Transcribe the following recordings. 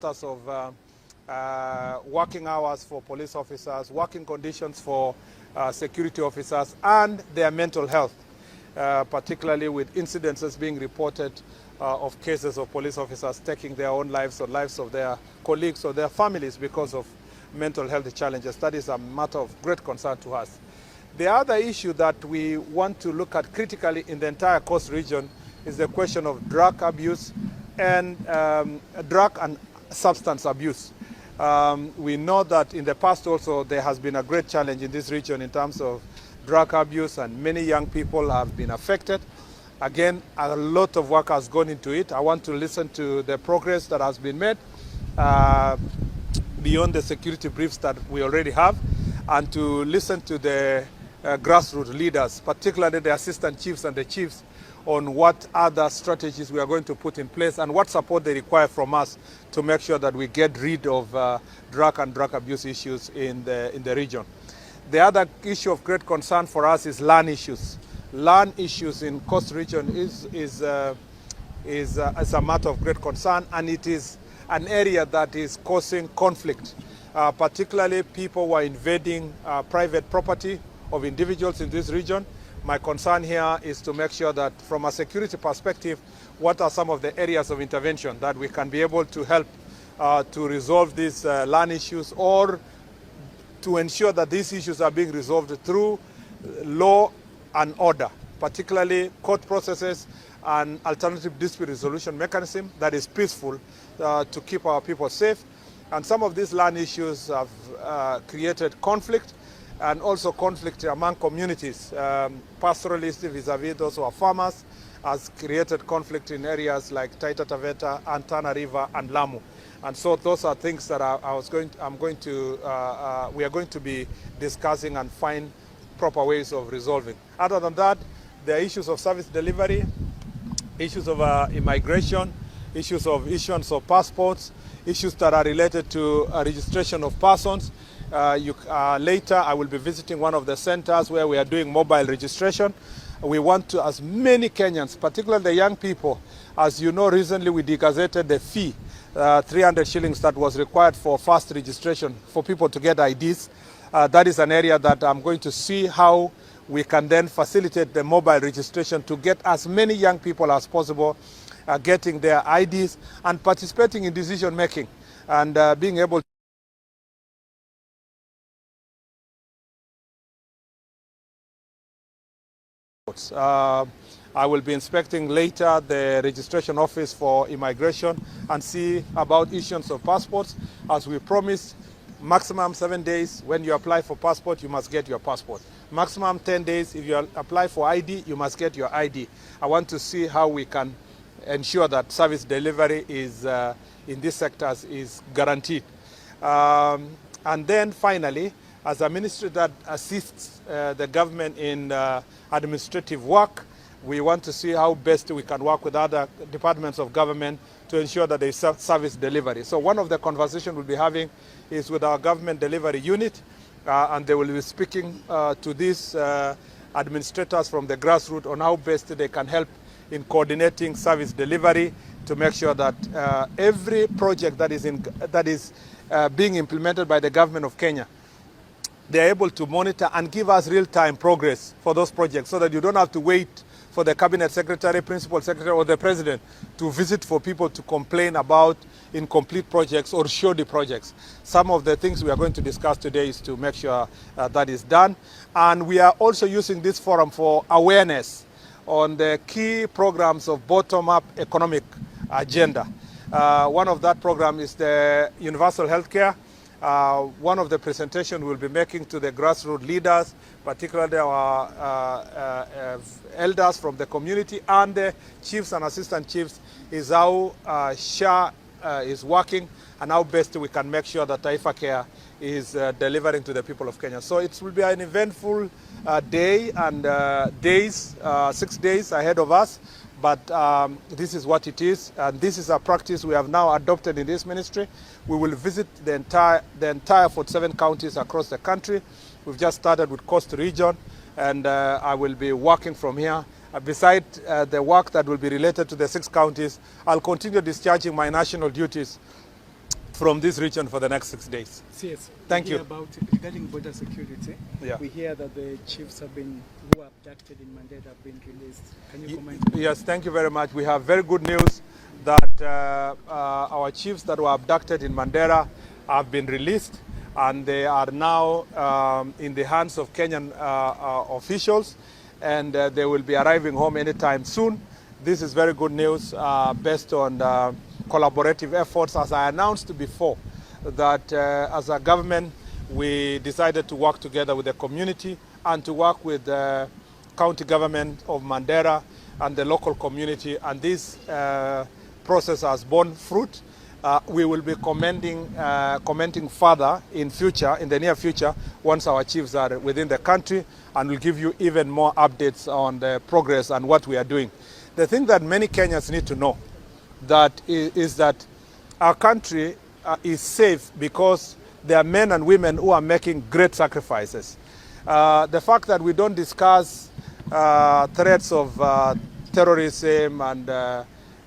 matters of working hours for police officers, working conditions for security officers, and their mental health, particularly with incidences being reported of cases of police officers taking their own lives or lives of their colleagues or their families because of mental health challenges. That is a matter of great concern to us. The other issue that we want to look at critically in the entire coast region is the question of drug abuse and drug and substance abuse. We know that in the past also there has been a great challenge in this region in terms of drug abuse, and many young people have been affected. Again, a lot of work has gone into it. I want to listen to the progress that has been made beyond the security briefs that we already have, and to listen to the grassroots leaders, particularly the assistant chiefs and the chiefs, on what other strategies we are going to put in place and what support they require from us to make sure that we get rid of drug and drug abuse issues in the region. The other issue of great concern for us is land issues. Land issues in coast region is a matter of great concern, and it is an area that is causing conflict, particularly people who are invading private property of individuals in this region. My concern here is to make sure that from a security perspective, what are some of the areas of intervention that we can be able to help to resolve these land issues, or to ensure that these issues are being resolved through law and order, particularly court processes and alternative dispute resolution mechanism that is peaceful to keep our people safe. And some of these land issues have created conflict, and also conflict among communities. Pastoralists vis-a-vis those who are farmers has created conflict in areas like Taita Taveta and Tana River and Lamu. And so those are things that we are going to be discussing and find proper ways of resolving. Other than that, there are issues of service delivery, issues of immigration, issues of issuance of passports, issues that are related to registration of persons. Later, I will be visiting one of the centers where we are doing mobile registration. We want to, as many Kenyans, particularly the young people, as you know, recently we degazetted the fee, 300 shillings that was required for first registration for people to get IDs. That is an area that I'm going to see how we can then facilitate the mobile registration to get as many young people as possible getting their IDs and participating in decision making, and being able to I will be inspecting later the registration office for immigration and see about issuance of passports. As we promised, maximum 7 days. When you apply for passport, you must get your passport. Maximum 10 days. If you apply for ID, you must get your ID. I want to see how we can ensure that service delivery is in these sectors is guaranteed. And then finally, as a ministry that assists the government in administrative work, we want to see how best we can work with other departments of government to ensure that there is service delivery. So one of the conversations we'll be having is with our government delivery unit, and they will be speaking to these administrators from the grassroots on how best they can help in coordinating service delivery to make sure that every project that is being implemented by the government of Kenya, they are able to monitor and give us real-time progress for those projects, so that you don't have to wait for the cabinet secretary, principal secretary, or the president to visit for people to complain about incomplete projects or shoddy projects. Some of the things we are going to discuss today is to make sure that is done. And we are also using this forum for awareness on the key programs of bottom-up economic agenda. One of that program is the universal healthcare. One of the presentations we'll be making to the grassroots leaders, particularly our elders from the community and the chiefs and assistant chiefs, is how SHA is working and how best we can make sure that Taifa Care is delivering to the people of Kenya. So it will be an eventful day and 6 days ahead of us. But this is what it is, and this is a practice we have now adopted in this ministry. We will visit the entire 47 counties across the country. We've just started with Coast Region, and I will be working from here. Besides the work that will be related to the 6 counties, I'll continue discharging my national duties from this region for the next 6 days. Yes. Thank you. Regarding border security, yeah. We hear that the chiefs who are abducted in Mandera have been released. Can you comment? Yes, thank you very much. We have very good news that our chiefs that were abducted in Mandera have been released, and they are now in the hands of Kenyan officials, and they will be arriving home anytime soon. This is very good news based on collaborative efforts, as I announced before, that as a government we decided to work together with the community and to work with the county government of Mandera and the local community, and this process has borne fruit. We will be commenting further in the near future, once our chiefs are within the country, and we'll give you even more updates on the progress and what we are doing. The thing that many Kenyans need to know is that our country is safe because there are men and women who are making great sacrifices. The fact that we don't discuss threats of terrorism and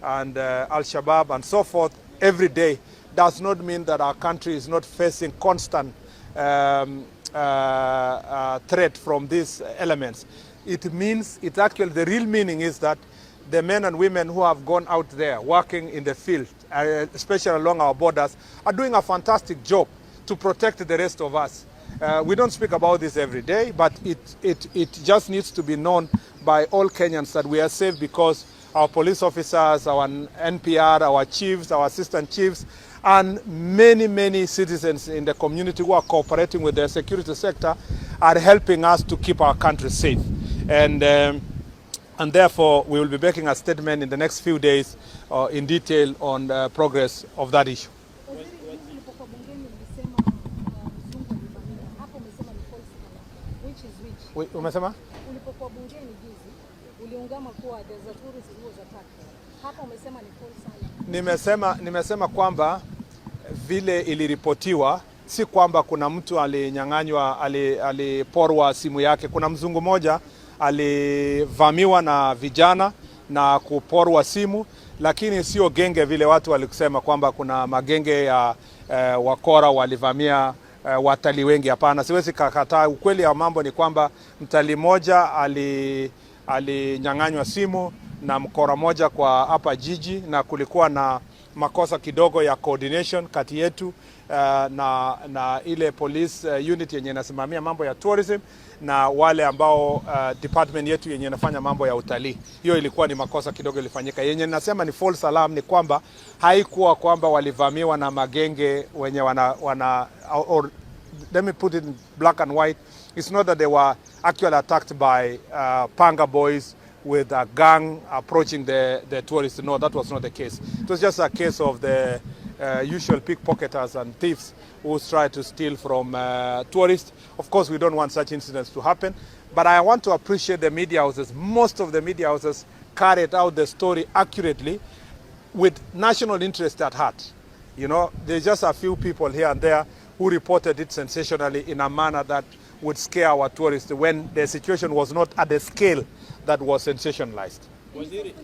Al-Shabab and so forth every day does not mean that our country is not facing constant threat from these elements. It means, the real meaning is that the men and women who have gone out there working in the field, especially along our borders, are doing a fantastic job to protect the rest of us. We don't speak about this every day, but it just needs to be known by all Kenyans that we are safe because our police officers, our NPR, our chiefs, our assistant chiefs, and many citizens in the community who are cooperating with the security sector are helping us to keep our country safe. And therefore, we will be making a statement in the next few days in detail on the progress of that issue. Umesema? Ulipokuwa bungeni juzi, uliungama kuwa there's a tourist who was attacked. Hapa umesema ni false alarm. Nimesema kwamba vile iliripotiwa, si kwamba kuna mtu alinyang'anywa, aliporwa simu yake. Kuna mzungu moja alivamiwa na vijana na kuporwa simu, lakini sio genge vile watu walikusema kwamba kuna magenge ya wakora walivamia watalii wengi. Hapana, siwezi kakataa. Ukweli ya mambo ni kwamba mtalii moja alinyang'anywa simu na mkora moja kwa hapa jiji, na kulikuwa na makosa kidogo ya coordination kati yetu na ile police unit yenye inasimamia mambo ya tourism na wale ambao department yetu yenye inafanya mambo ya utalii. Hiyo ilikuwa ni makosa kidogo ilifanyika. Yenye nasema ni false alarm ni kwamba haikuwa kwamba walivamiwa na magenge wenye or let me put it in black and white. It's not that they were actually attacked by panga boys with a gang approaching the tourists. No, that was not the case. It was just a case of the usual pickpocketers and thieves who try to steal from tourists. Of course, we don't want such incidents to happen. But I want to appreciate the media houses. Most of the media houses carried out the story accurately with national interest at heart. You know, there's just a few people here and there who reported it sensationally in a manner that would scare our tourists when the situation was not at the scale that was sensationalized. Was it arrested?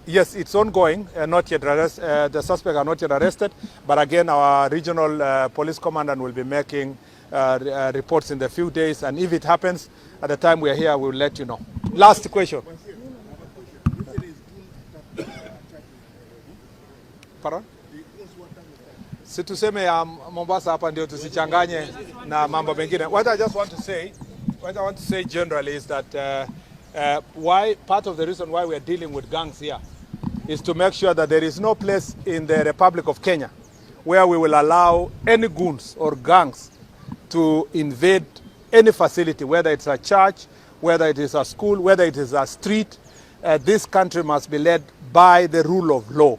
Yes, it's ongoing, not yet arrested. The suspects are not yet arrested, but again, our regional police commandant will be making reports in the few days, and if it happens at the time we are here, we will let you know. Last question. Pardon? Si tuseme ya Mombasa hapa ndio tusichanganye na mambo mengine. What I want to say generally is that part of the reason why we are dealing with gangs here is to make sure that there is no place in the Republic of Kenya where we will allow any goons or gangs to invade any facility, whether it's a church, whether it is a school, whether it is a street. This country must be led by the rule of law.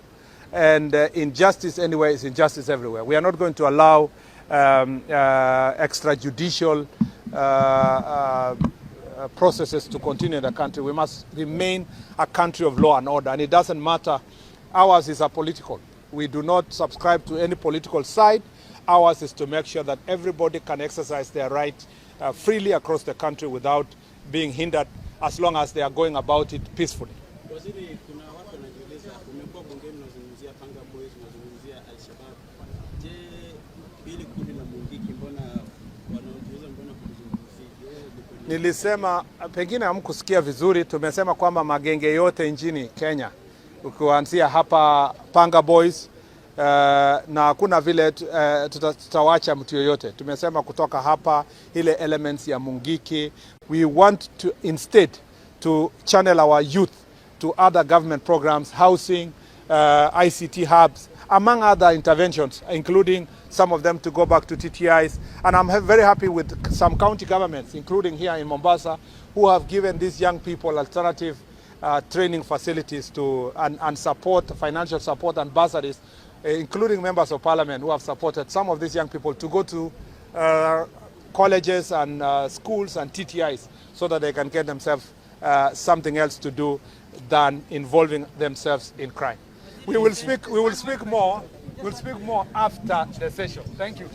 And injustice anywhere is injustice everywhere. We are not going to allow extrajudicial processes to continue in the country. We must remain a country of law and order, and it doesn't matter. Ours is apolitical. We do not subscribe to any political side. Ours is to make sure that everybody can exercise their right freely across the country without being hindered, as long as they are going about it peacefully. Al-Shabab. Je, hili kundi la Mungiki mbona wanaojiuza mbona kulizungumzia? Nilisema pengine hamkusikia vizuri, tumesema kwamba magenge yote nchini Kenya ukianzia hapa Panga Boys na hakuna vile tutawacha mtu yoyote. Tumesema kutoka hapa ile elements ya Mungiki, we want to instead to channel our youth to other government programs, housing, ICT hubs, among other interventions, including some of them to go back to TTIs. And I'm very happy with some county governments, including here in Mombasa, who have given these young people alternative training facilities to and support, financial support and bursaries, including members of parliament who have supported some of these young people to go to colleges and schools and TTIs so that they can get themselves something else to do than involving themselves in crime. We will speak more after the session. Thank you.